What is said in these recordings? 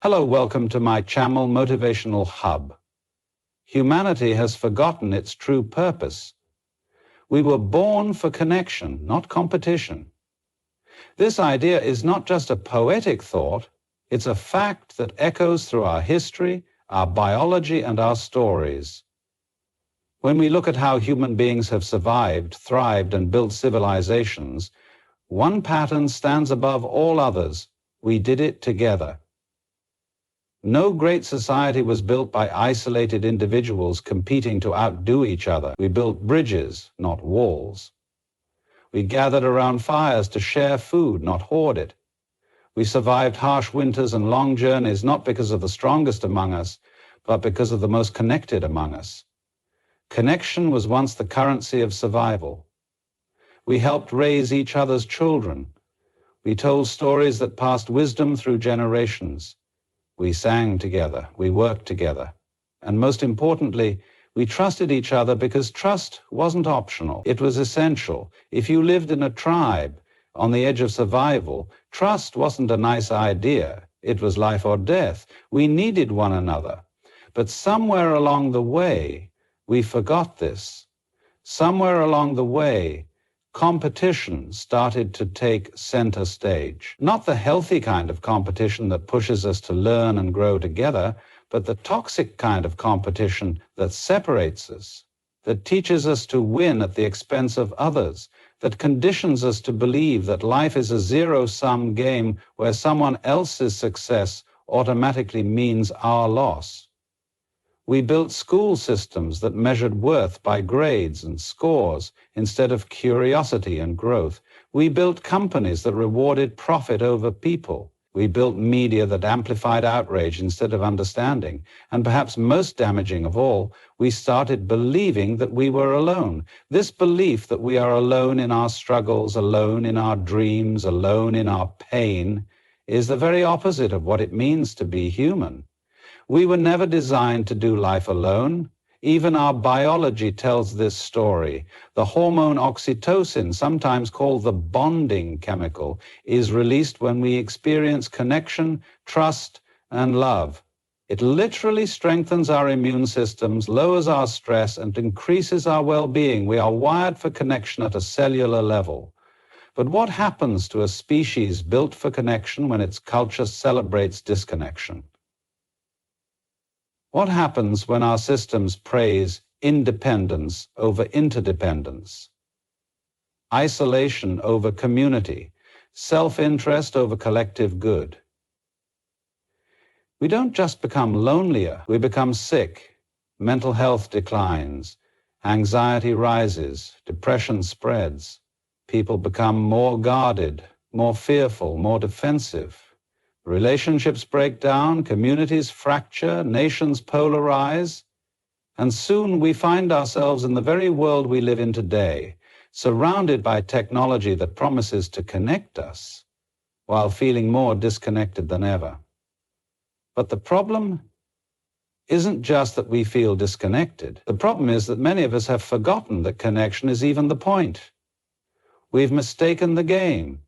Hello, welcome to my channel, Motivational Hub. Humanity has forgotten its true purpose. We were born for connection, not competition. This idea is not just a poetic thought, it's a fact that echoes through our history, our biology, and our stories. When we look at how human beings have survived, thrived, and built civilizations, one pattern stands above all others. We did it together. No great society was built by isolated individuals competing to outdo each other. We built bridges, not walls. We gathered around fires to share food, not hoard it. We survived harsh winters and long journeys not because of the strongest among us, but because of the most connected among us. Connection was once the currency of survival. We helped raise each other's children. We told stories that passed wisdom through generations. We sang together, we worked together, and most importantly, we trusted each other because trust wasn't optional, it was essential. If you lived in a tribe on the edge of survival, trust wasn't a nice idea, it was life or death. We needed one another, but somewhere along the way, we forgot this. Somewhere along the way, competition started to take center stage. Not the healthy kind of competition that pushes us to learn and grow together, but the toxic kind of competition that separates us, that teaches us to win at the expense of others, that conditions us to believe that life is a zero-sum game where someone else's success automatically means our loss. We built school systems that measured worth by grades and scores instead of curiosity and growth. We built companies that rewarded profit over people. We built media that amplified outrage instead of understanding. And perhaps most damaging of all, we started believing that we were alone. This belief that we are alone in our struggles, alone in our dreams, alone in our pain, is the very opposite of what it means to be human. We were never designed to do life alone. Even our biology tells this story. The hormone oxytocin, sometimes called the bonding chemical, is released when we experience connection, trust, and love. It literally strengthens our immune systems, lowers our stress, and increases our well-being. We are wired for connection at a cellular level. But what happens to a species built for connection when its culture celebrates disconnection? What happens when our systems praise independence over interdependence, isolation over community, self-interest over collective good? We don't just become lonelier, we become sick. Mental health declines, anxiety rises, depression spreads. People become more guarded, more fearful, more defensive. Relationships break down, communities fracture, nations polarize, and soon we find ourselves in the very world we live in today, surrounded by technology that promises to connect us, while feeling more disconnected than ever. But the problem isn't just that we feel disconnected. The problem is that many of us have forgotten that connection is even the point. We've mistaken the game.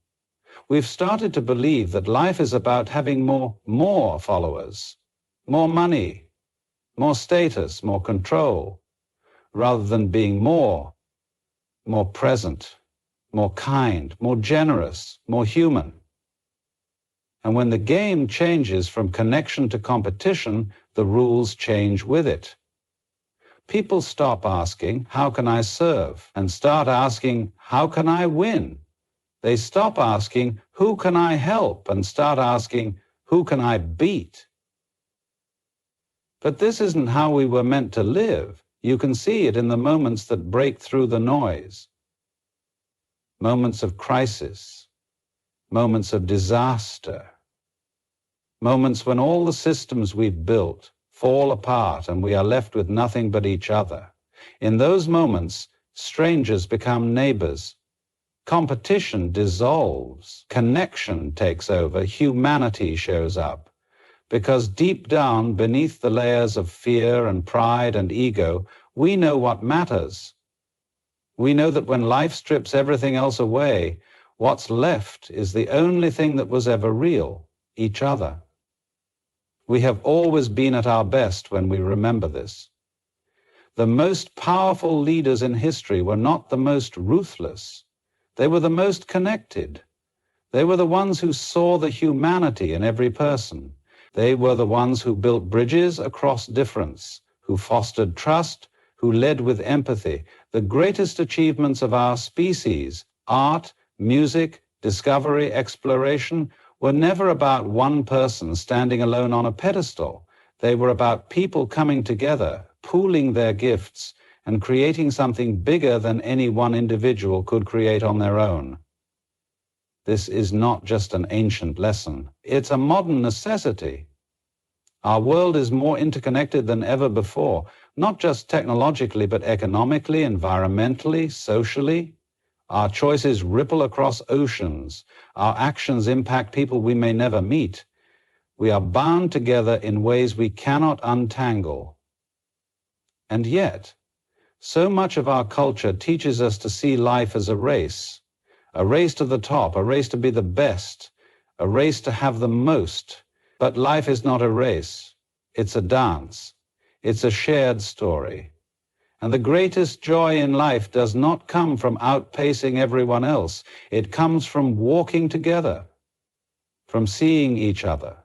We've started to believe that life is about having more followers, more money, more status, more control, rather than being more present, more kind, more generous, more human. And when the game changes from connection to competition, the rules change with it. People stop asking, how can I serve? And start asking, how can I win? They stop asking, who can I help? And start asking, who can I beat? But this isn't how we were meant to live. You can see it in the moments that break through the noise. Moments of crisis, moments of disaster, moments when all the systems we've built fall apart and we are left with nothing but each other. In those moments, strangers become neighbors. Competition dissolves, connection takes over, humanity shows up. Because deep down, beneath the layers of fear and pride and ego, we know what matters. We know that when life strips everything else away, what's left is the only thing that was ever real, each other. We have always been at our best when we remember this. The most powerful leaders in history were not the most ruthless. They were the most connected. They were the ones who saw the humanity in every person. They were the ones who built bridges across difference, who fostered trust, who led with empathy. The greatest achievements of our species, art, music, discovery, exploration, were never about one person standing alone on a pedestal. They were about people coming together, pooling their gifts, and creating something bigger than any one individual could create on their own. This is not just an ancient lesson. It's a modern necessity. Our world is more interconnected than ever before, not just technologically, but economically, environmentally, socially. Our choices ripple across oceans. Our actions impact people we may never meet. We are bound together in ways we cannot untangle. And yet, so much of our culture teaches us to see life as a race to the top, a race to be the best, a race to have the most. But life is not a race. It's a dance. It's a shared story. And the greatest joy in life does not come from outpacing everyone else. It comes from walking together, from seeing each other,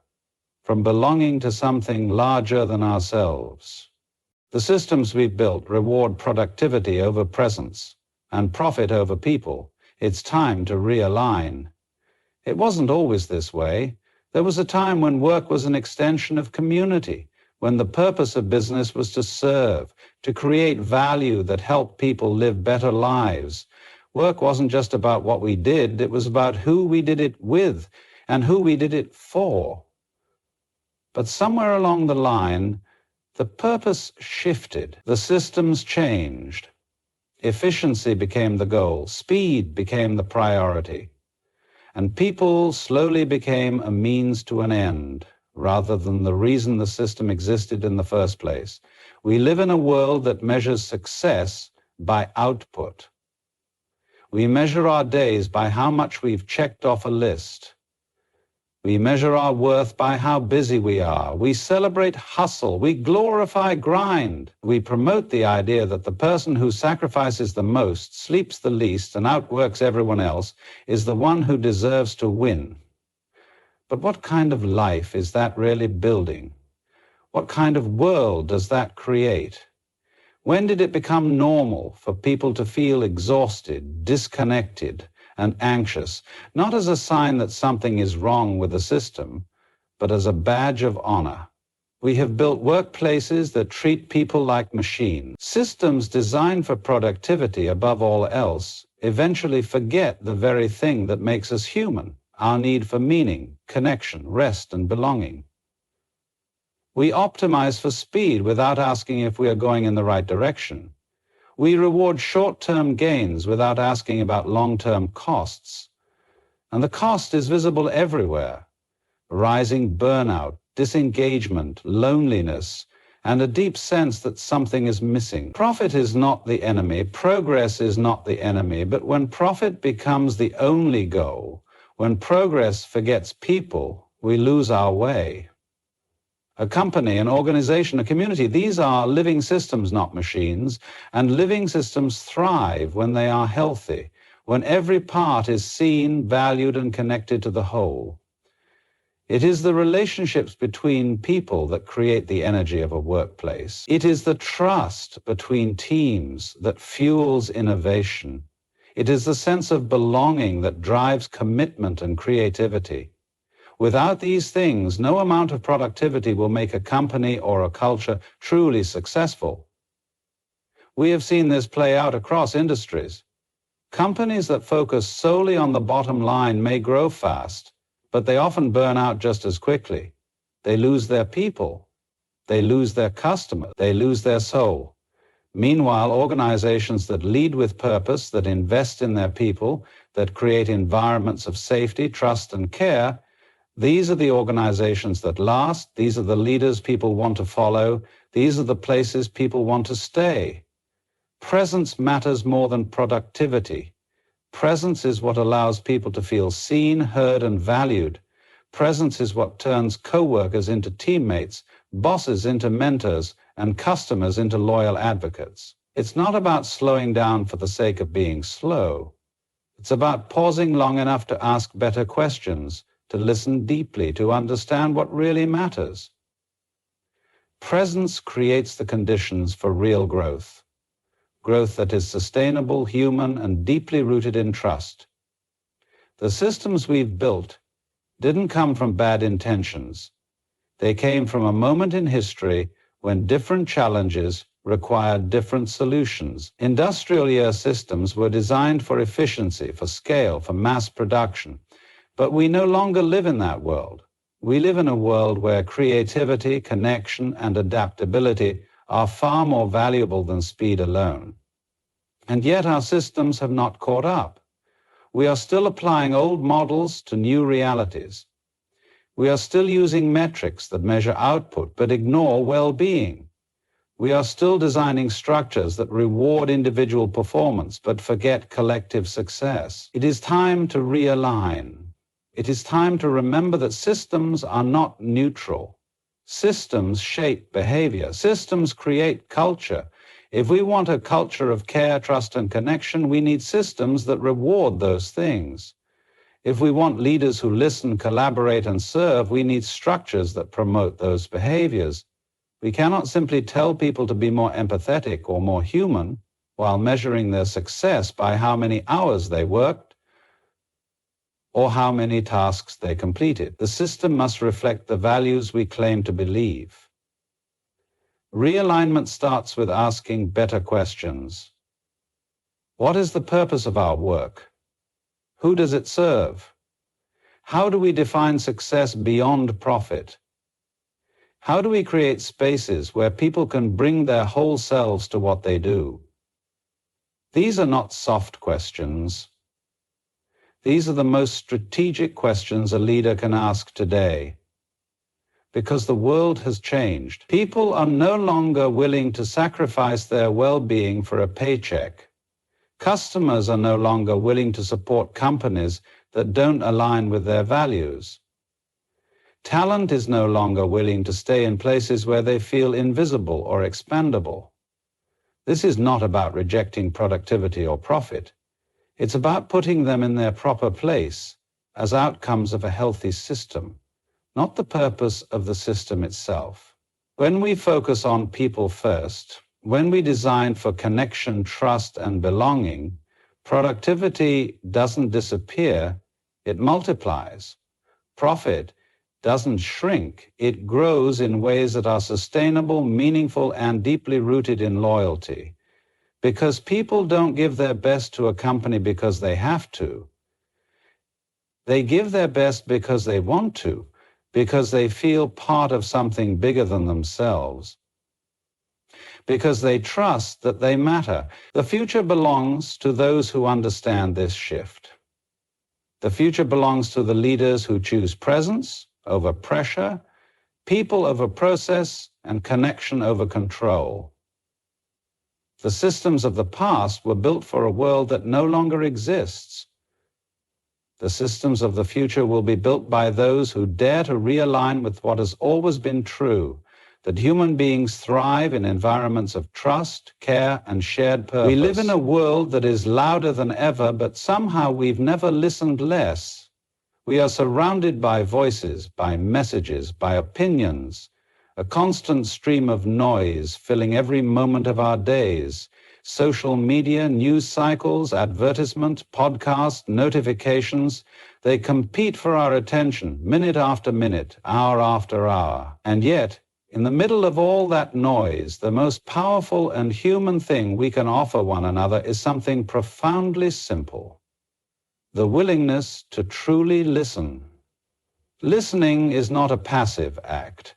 from belonging to something larger than ourselves. The systems we've built reward productivity over presence and profit over people. It's time to realign. It wasn't always this way. There was a time when work was an extension of community, when the purpose of business was to serve, to create value that helped people live better lives. Work wasn't just about what we did, it was about who we did it with and who we did it for. But somewhere along the line, the purpose shifted, the systems changed. Efficiency became the goal, speed became the priority, and people slowly became a means to an end, rather than the reason the system existed in the first place. We live in a world that measures success by output. We measure our days by how much we've checked off a list. We measure our worth by how busy we are. We celebrate hustle. We glorify grind. We promote the idea that the person who sacrifices the most, sleeps the least, and outworks everyone else is the one who deserves to win. But what kind of life is that really building? What kind of world does that create? When did it become normal for people to feel exhausted, disconnected, and anxious, not as a sign that something is wrong with the system, but as a badge of honor? We have built workplaces that treat people like machines. Systems designed for productivity above all else eventually forget the very thing that makes us human, our need for meaning, connection, rest, and belonging. We optimize for speed without asking if we are going in the right direction. We reward short-term gains without asking about long-term costs. And the cost is visible everywhere. Rising burnout, disengagement, loneliness, and a deep sense that something is missing. Profit is not the enemy, progress is not the enemy, but when profit becomes the only goal, when progress forgets people, we lose our way. A company, an organization, a community, these are living systems, not machines, and living systems thrive when they are healthy, when every part is seen, valued, and connected to the whole. It is the relationships between people that create the energy of a workplace. It is the trust between teams that fuels innovation. It is the sense of belonging that drives commitment and creativity. Without these things, no amount of productivity will make a company or a culture truly successful. We have seen this play out across industries. Companies that focus solely on the bottom line may grow fast, but they often burn out just as quickly. They lose their people. They lose their customer. They lose their soul. Meanwhile, organizations that lead with purpose, that invest in their people, that create environments of safety, trust, and care, these are the organizations that last. These are the leaders people want to follow. These are the places people want to stay. Presence matters more than productivity. Presence is what allows people to feel seen, heard, and valued. Presence is what turns co-workers into teammates, bosses into mentors, and customers into loyal advocates. It's not about slowing down for the sake of being slow. It's about pausing long enough to ask better questions, to listen deeply, to understand what really matters. Presence creates the conditions for real growth. Growth that is sustainable, human, and deeply rooted in trust. The systems we've built didn't come from bad intentions. They came from a moment in history when different challenges required different solutions. Industrial year systems were designed for efficiency, for scale, for mass production. But we no longer live in that world. We live in a world where creativity, connection, and adaptability are far more valuable than speed alone. And yet our systems have not caught up. We are still applying old models to new realities. We are still using metrics that measure output but ignore well-being. We are still designing structures that reward individual performance but forget collective success. It is time to realign. It is time to remember that systems are not neutral. Systems shape behavior. Systems create culture. If we want a culture of care, trust, and connection, we need systems that reward those things. If we want leaders who listen, collaborate, and serve, we need structures that promote those behaviors. We cannot simply tell people to be more empathetic or more human while measuring their success by how many hours they worked or how many tasks they completed. The system must reflect the values we claim to believe. Realignment starts with asking better questions. What is the purpose of our work? Who does it serve? How do we define success beyond profit? How do we create spaces where people can bring their whole selves to what they do? These are not soft questions. These are the most strategic questions a leader can ask today. Because the world has changed. People are no longer willing to sacrifice their well-being for a paycheck. Customers are no longer willing to support companies that don't align with their values. Talent is no longer willing to stay in places where they feel invisible or expendable. This is not about rejecting productivity or profit. It's about putting them in their proper place as outcomes of a healthy system, not the purpose of the system itself. When we focus on people first, when we design for connection, trust, and belonging, productivity doesn't disappear, it multiplies. Profit doesn't shrink, it grows in ways that are sustainable, meaningful, and deeply rooted in loyalty. Because people don't give their best to a company because they have to. They give their best because they want to, because they feel part of something bigger than themselves. Because they trust that they matter. The future belongs to those who understand this shift. The future belongs to the leaders who choose presence over pressure, people over process, and connection over control. The systems of the past were built for a world that no longer exists. The systems of the future will be built by those who dare to realign with what has always been true, that human beings thrive in environments of trust, care, and shared purpose. We live in a world that is louder than ever, but somehow we've never listened less. We are surrounded by voices, by messages, by opinions, a constant stream of noise filling every moment of our days. Social media, news cycles, advertisement, podcasts, notifications, they compete for our attention, minute after minute, hour after hour. And yet, in the middle of all that noise, the most powerful and human thing we can offer one another is something profoundly simple: the willingness to truly listen. Listening is not a passive act.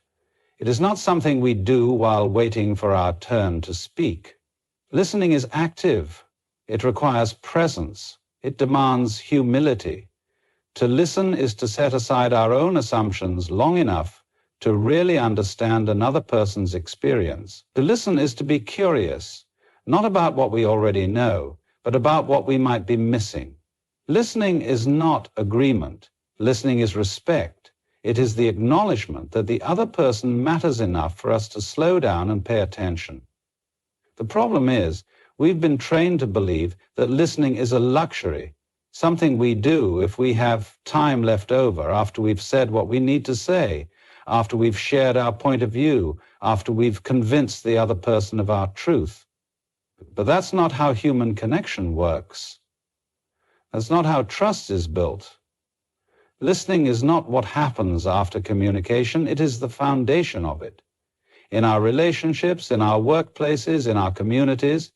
It is not something we do while waiting for our turn to speak. Listening is active. It requires presence. It demands humility. To listen is to set aside our own assumptions long enough to really understand another person's experience. To listen is to be curious, not about what we already know, but about what we might be missing. Listening is not agreement. Listening is respect. It is the acknowledgement that the other person matters enough for us to slow down and pay attention. The problem is, we've been trained to believe that listening is a luxury, something we do if we have time left over after we've said what we need to say, after we've shared our point of view, after we've convinced the other person of our truth. But that's not how human connection works. That's not how trust is built. Listening is not what happens after communication, it is the foundation of it. In our relationships, in our workplaces, in our communities,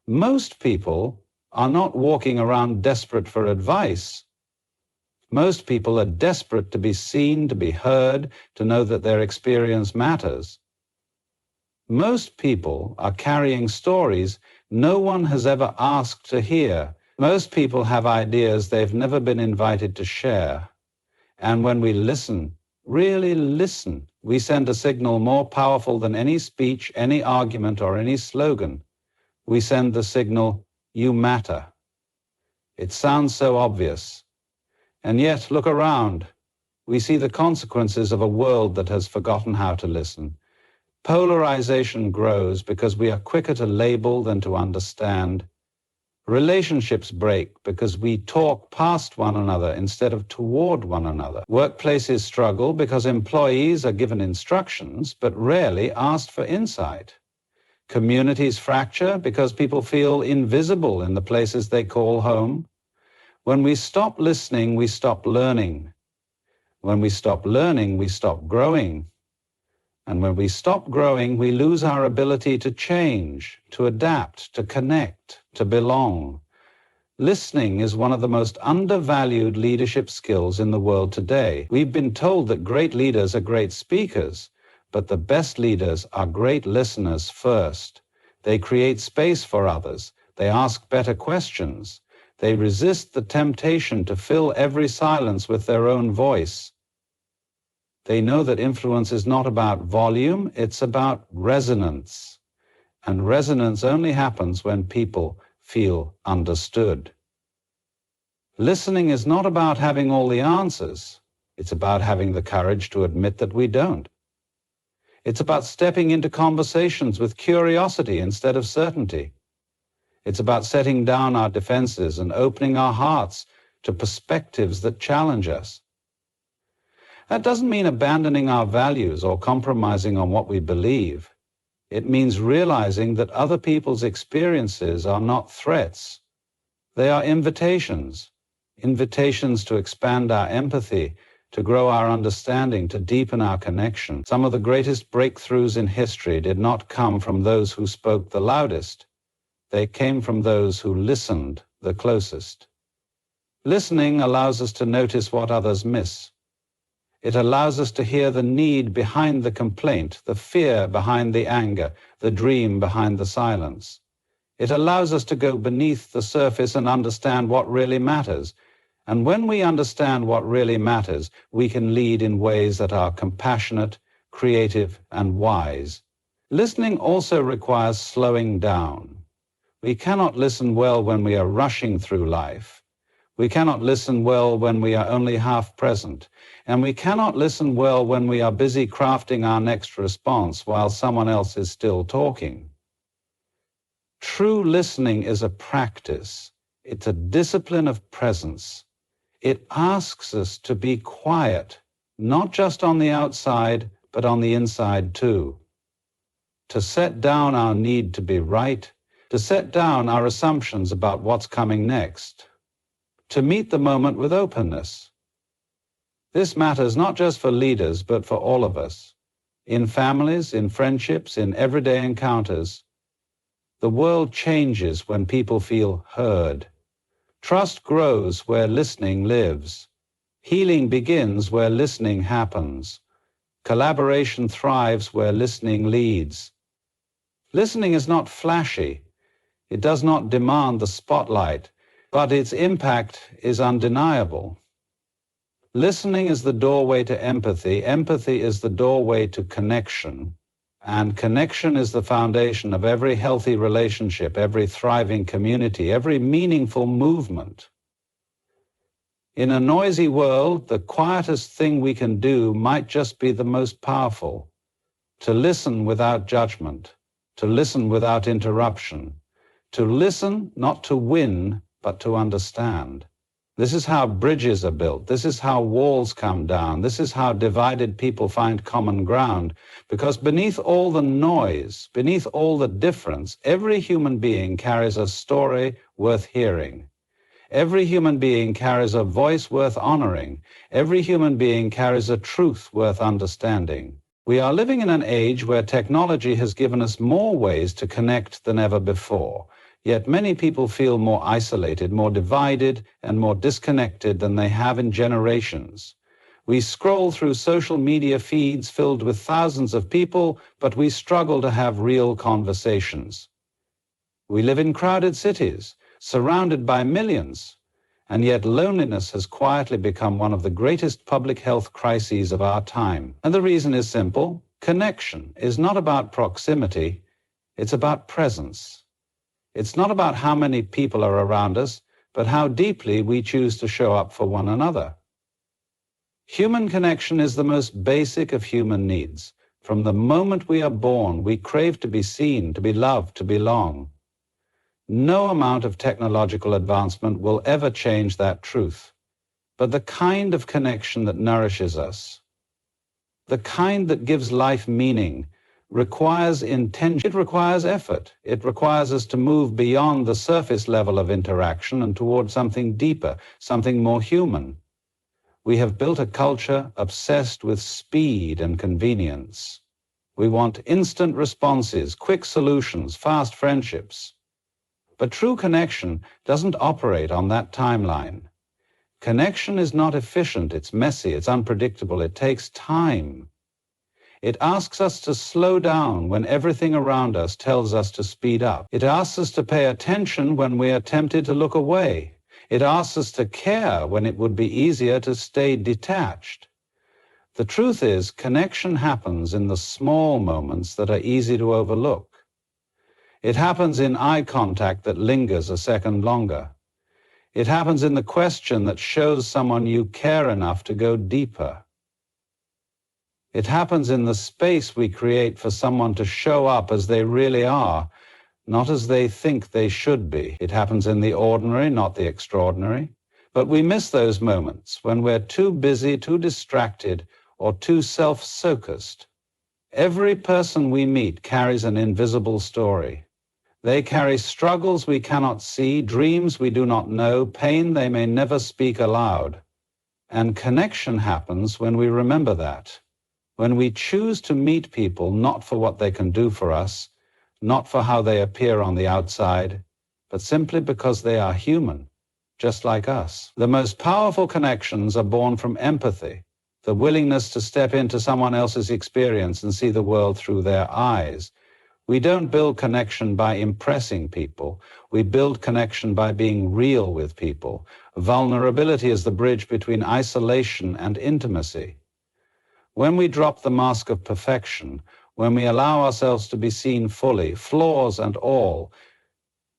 most people are not walking around desperate for advice. Most people are desperate to be seen, to be heard, to know that their experience matters. Most people are carrying stories no one has ever asked to hear. Most people have ideas they've never been invited to share. And when we listen, really listen, we send a signal more powerful than any speech, any argument, or any slogan. We send the signal, you matter. It sounds so obvious. And yet, look around. We see the consequences of a world that has forgotten how to listen. Polarization grows because we are quicker to label than to understand. Relationships break because we talk past one another instead of toward one another. Workplaces struggle because employees are given instructions but rarely asked for insight. Communities fracture because people feel invisible in the places they call home. When we stop listening, we stop learning. When we stop learning, we stop growing. And when we stop growing, we lose our ability to change, to adapt, to connect, to belong. Listening is one of the most undervalued leadership skills in the world today. We've been told that great leaders are great speakers, but the best leaders are great listeners first. They create space for others. They ask better questions. They resist the temptation to fill every silence with their own voice. They know that influence is not about volume, it's about resonance. And resonance only happens when people feel understood. Listening is not about having all the answers. It's about having the courage to admit that we don't. It's about stepping into conversations with curiosity instead of certainty. It's about setting down our defenses and opening our hearts to perspectives that challenge us. That doesn't mean abandoning our values or compromising on what we believe. It means realizing that other people's experiences are not threats. They are invitations, invitations to expand our empathy, to grow our understanding, to deepen our connection. Some of the greatest breakthroughs in history did not come from those who spoke the loudest. They came from those who listened the closest. Listening allows us to notice what others miss. It allows us to hear the need behind the complaint, the fear behind the anger, the dream behind the silence. It allows us to go beneath the surface and understand what really matters. And when we understand what really matters, we can lead in ways that are compassionate, creative, and wise. Listening also requires slowing down. We cannot listen well when we are rushing through life. We cannot listen well when we are only half present, and we cannot listen well when we are busy crafting our next response while someone else is still talking. True listening is a practice. It's a discipline of presence. It asks us to be quiet, not just on the outside, but on the inside too. To set down our need to be right, to set down our assumptions about what's coming next. To meet the moment with openness. This matters not just for leaders, but for all of us. In families, in friendships, in everyday encounters. The world changes when people feel heard. Trust grows where listening lives. Healing begins where listening happens. Collaboration thrives where listening leads. Listening is not flashy. It does not demand the spotlight, but its impact is undeniable. Listening is the doorway to empathy. Empathy is the doorway to connection. And connection is the foundation of every healthy relationship, every thriving community, every meaningful movement. In a noisy world, the quietest thing we can do might just be the most powerful. To listen without judgment, to listen without interruption, to listen not to win, but to understand. This is how bridges are built. This is how walls come down. This is how divided people find common ground. Because beneath all the noise, beneath all the difference, every human being carries a story worth hearing. Every human being carries a voice worth honoring. Every human being carries a truth worth understanding. We are living in an age where technology has given us more ways to connect than ever before. Yet many people feel more isolated, more divided, and more disconnected than they have in generations. We scroll through social media feeds filled with thousands of people, but we struggle to have real conversations. We live in crowded cities, surrounded by millions, and yet loneliness has quietly become one of the greatest public health crises of our time. And the reason is simple. Connection is not about proximity, it's about presence. It's not about how many people are around us, but how deeply we choose to show up for one another. Human connection is the most basic of human needs. From the moment we are born, we crave to be seen, to be loved, to belong. No amount of technological advancement will ever change that truth. But the kind of connection that nourishes us, the kind that gives life meaning, requires intention. It requires effort. It requires us to move beyond the surface level of interaction and toward something deeper, something more human. We have built a culture obsessed with speed and convenience. We want instant responses, quick solutions, fast friendships. But true connection doesn't operate on that timeline. Connection is not efficient, it's messy, it's unpredictable, it takes time. It asks us to slow down when everything around us tells us to speed up. It asks us to pay attention when we are tempted to look away. It asks us to care when it would be easier to stay detached. The truth is, connection happens in the small moments that are easy to overlook. It happens in eye contact that lingers a second longer. It happens in the question that shows someone you care enough to go deeper. It happens in the space we create for someone to show up as they really are, not as they think they should be. It happens in the ordinary, not the extraordinary. But we miss those moments when we're too busy, too distracted, or too self-focused. Every person we meet carries an invisible story. They carry struggles we cannot see, dreams we do not know, pain they may never speak aloud. And connection happens when we remember that. When we choose to meet people not for what they can do for us, not for how they appear on the outside, but simply because they are human, just like us. The most powerful connections are born from empathy, the willingness to step into someone else's experience and see the world through their eyes. We don't build connection by impressing people. We build connection by being real with people. Vulnerability is the bridge between isolation and intimacy. When we drop the mask of perfection, when we allow ourselves to be seen fully, flaws and all,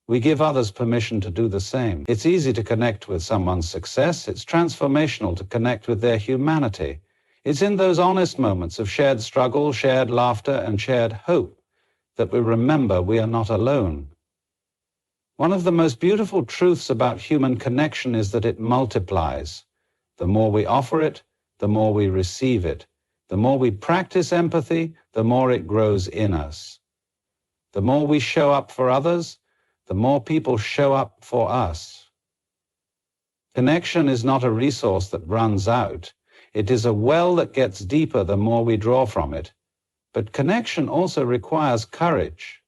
we give others permission to do the same. It's easy to connect with someone's success. It's transformational to connect with their humanity. It's in those honest moments of shared struggle, shared laughter, and shared hope that we remember we are not alone. One of the most beautiful truths about human connection is that it multiplies. The more we offer it, the more we receive it. The more we practice empathy, the more it grows in us. The more we show up for others, the more people show up for us. Connection is not a resource that runs out. It is a well that gets deeper the more we draw from it. But connection also requires courage.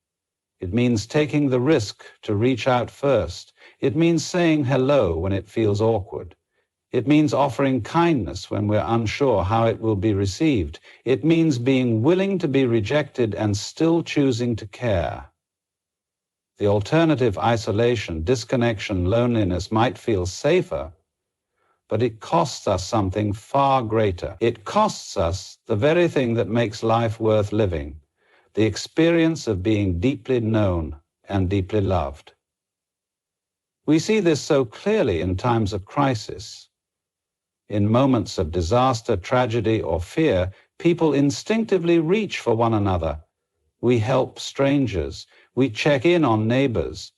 It means taking the risk to reach out first. It means saying hello when it feels awkward. It means offering kindness when we're unsure how it will be received. It means being willing to be rejected and still choosing to care. The alternative, isolation, disconnection, loneliness, might feel safer, but it costs us something far greater. It costs us the very thing that makes life worth living, the experience of being deeply known and deeply loved. We see this so clearly in times of crisis. In moments of disaster, tragedy, or fear, people instinctively reach for one another. We help strangers. We check in on neighbors.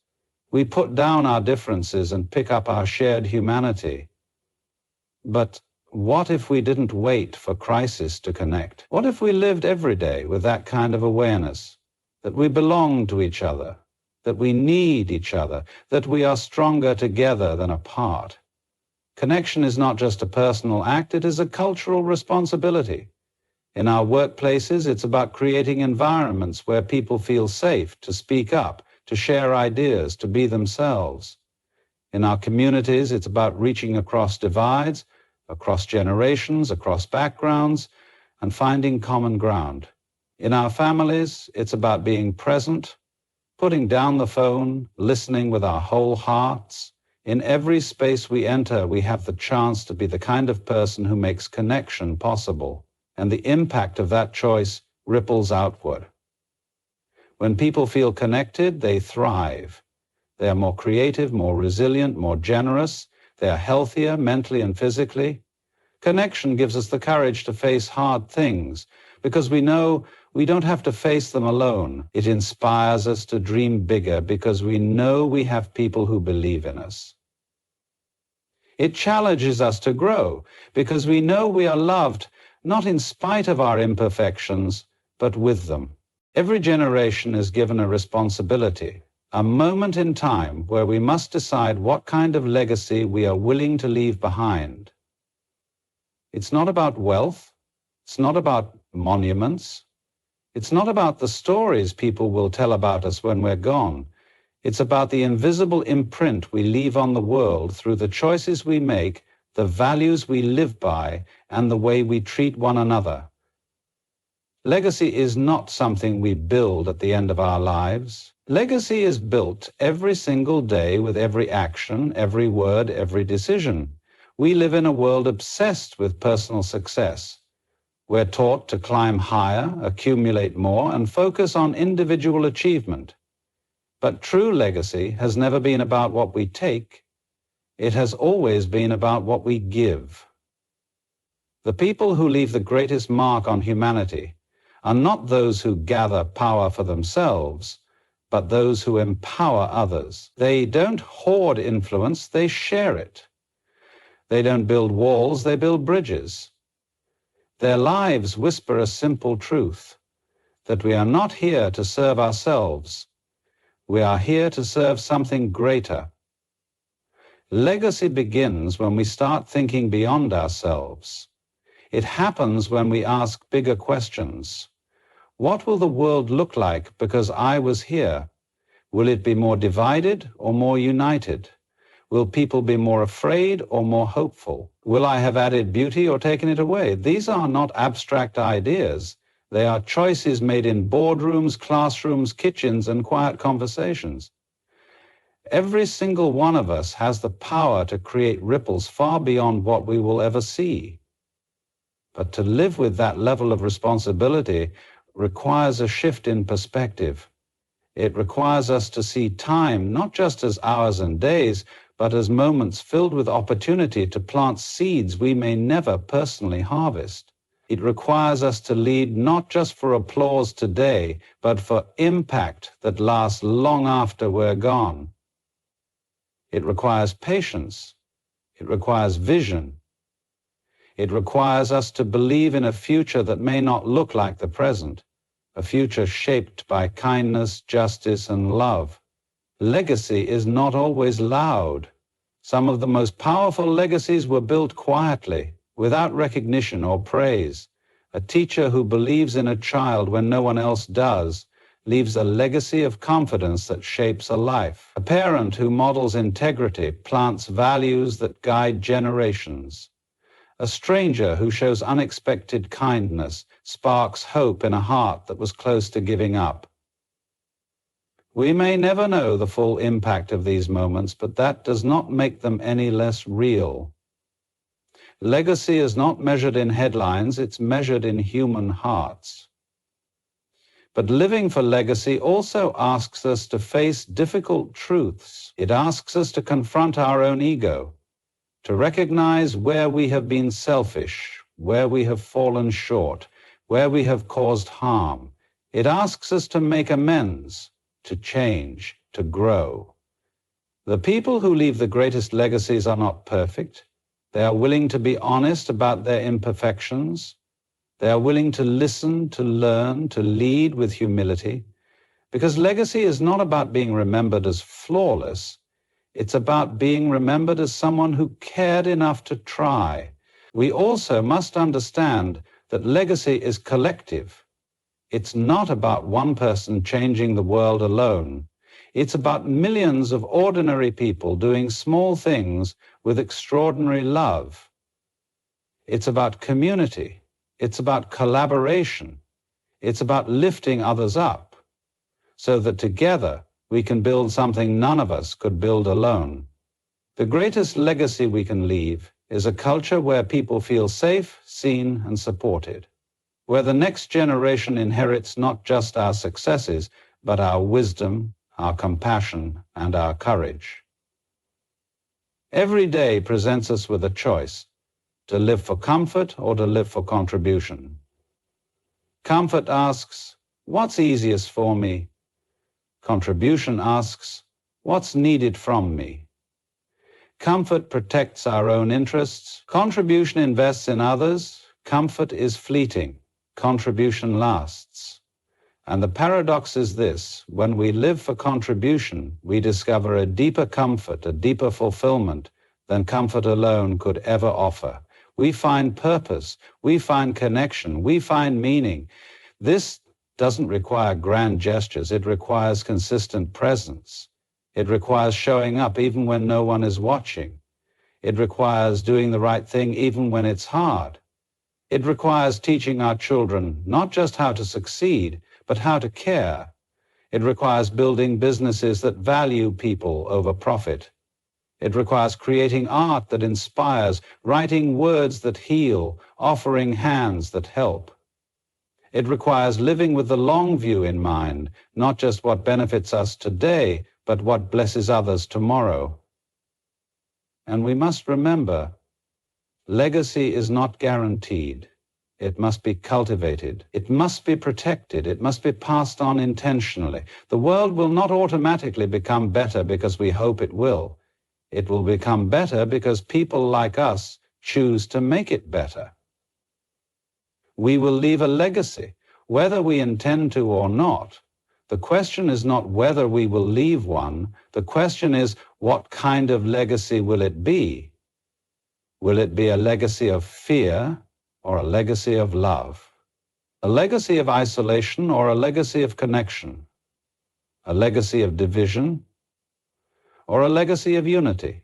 We put down our differences and pick up our shared humanity. But what if we didn't wait for crisis to connect? What if we lived every day with that kind of awareness, that we belong to each other, that we need each other, that we are stronger together than apart? Connection is not just a personal act, it is a cultural responsibility. In our workplaces, it's about creating environments where people feel safe to speak up, to share ideas, to be themselves. In our communities, it's about reaching across divides, across generations, across backgrounds, and finding common ground. In our families, it's about being present, putting down the phone, listening with our whole hearts. In every space we enter, we have the chance to be the kind of person who makes connection possible, and the impact of that choice ripples outward. When people feel connected, they thrive. They are more creative, more resilient, more generous. They are healthier mentally and physically. Connection gives us the courage to face hard things because we know we don't have to face them alone. It inspires us to dream bigger because we know we have people who believe in us. It challenges us to grow because we know we are loved not in spite of our imperfections, but with them. Every generation is given a responsibility, a moment in time where we must decide what kind of legacy we are willing to leave behind. It's not about wealth. It's not about monuments. It's not about the stories people will tell about us when we're gone. It's about the invisible imprint we leave on the world through the choices we make, the values we live by, and the way we treat one another. Legacy is not something we build at the end of our lives. Legacy is built every single day with every action, every word, every decision. We live in a world obsessed with personal success. We're taught to climb higher, accumulate more, and focus on individual achievement. But true legacy has never been about what we take. It has always been about what we give. The people who leave the greatest mark on humanity are not those who gather power for themselves, but those who empower others. They don't hoard influence, they share it. They don't build walls, they build bridges. Their lives whisper a simple truth, that we are not here to serve ourselves. We are here to serve something greater. Legacy begins when we start thinking beyond ourselves. It happens when we ask bigger questions. What will the world look like because I was here? Will it be more divided or more united? Will people be more afraid or more hopeful? Will I have added beauty or taken it away? These are not abstract ideas. They are choices made in boardrooms, classrooms, kitchens, and quiet conversations. Every single one of us has the power to create ripples far beyond what we will ever see. But to live with that level of responsibility requires a shift in perspective. It requires us to see time not just as hours and days, but as moments filled with opportunity to plant seeds we may never personally harvest. It requires us to lead not just for applause today, but for impact that lasts long after we're gone. It requires patience. It requires vision. It requires us to believe in a future that may not look like the present, a future shaped by kindness, justice, and love. Legacy is not always loud. Some of the most powerful legacies were built quietly, without recognition or praise. A teacher who believes in a child when no one else does leaves a legacy of confidence that shapes a life. A parent who models integrity plants values that guide generations. A stranger who shows unexpected kindness sparks hope in a heart that was close to giving up. We may never know the full impact of these moments, but that does not make them any less real. Legacy is not measured in headlines, it's measured in human hearts. But living for legacy also asks us to face difficult truths. It asks us to confront our own ego, to recognize where we have been selfish, where we have fallen short, where we have caused harm. It asks us to make amends, to change, to grow. The people who leave the greatest legacies are not perfect. They are willing to be honest about their imperfections. They are willing to listen, to learn, to lead with humility. Because legacy is not about being remembered as flawless. It's about being remembered as someone who cared enough to try. We also must understand that legacy is collective. It's not about one person changing the world alone. It's about millions of ordinary people doing small things with extraordinary love. It's about community. It's about collaboration. It's about lifting others up, so that together we can build something none of us could build alone. The greatest legacy we can leave is a culture where people feel safe, seen, and supported, where the next generation inherits not just our successes, but our wisdom, our compassion, and our courage. Every day presents us with a choice, to live for comfort or to live for contribution. Comfort asks, what's easiest for me? Contribution asks, what's needed from me? Comfort protects our own interests. Contribution invests in others. Comfort is fleeting. Contribution lasts. And the paradox is this: when we live for contribution, we discover a deeper comfort, a deeper fulfillment than comfort alone could ever offer. We find purpose, we find connection, we find meaning. This doesn't require grand gestures. It requires consistent presence. It requires showing up even when no one is watching. It requires doing the right thing even when it's hard. It requires teaching our children not just how to succeed, but how to care. It requires building businesses that value people over profit. It requires creating art that inspires, writing words that heal, offering hands that help. It requires living with the long view in mind, not just what benefits us today, but what blesses others tomorrow. And we must remember, legacy is not guaranteed. It must be cultivated. It must be protected. It must be passed on intentionally. The world will not automatically become better because we hope it will. It will become better because people like us choose to make it better. We will leave a legacy, whether we intend to or not. The question is not whether we will leave one. The question is, what kind of legacy will it be? Will it be a legacy of fear or a legacy of love? A legacy of isolation or a legacy of connection? A legacy of division or a legacy of unity?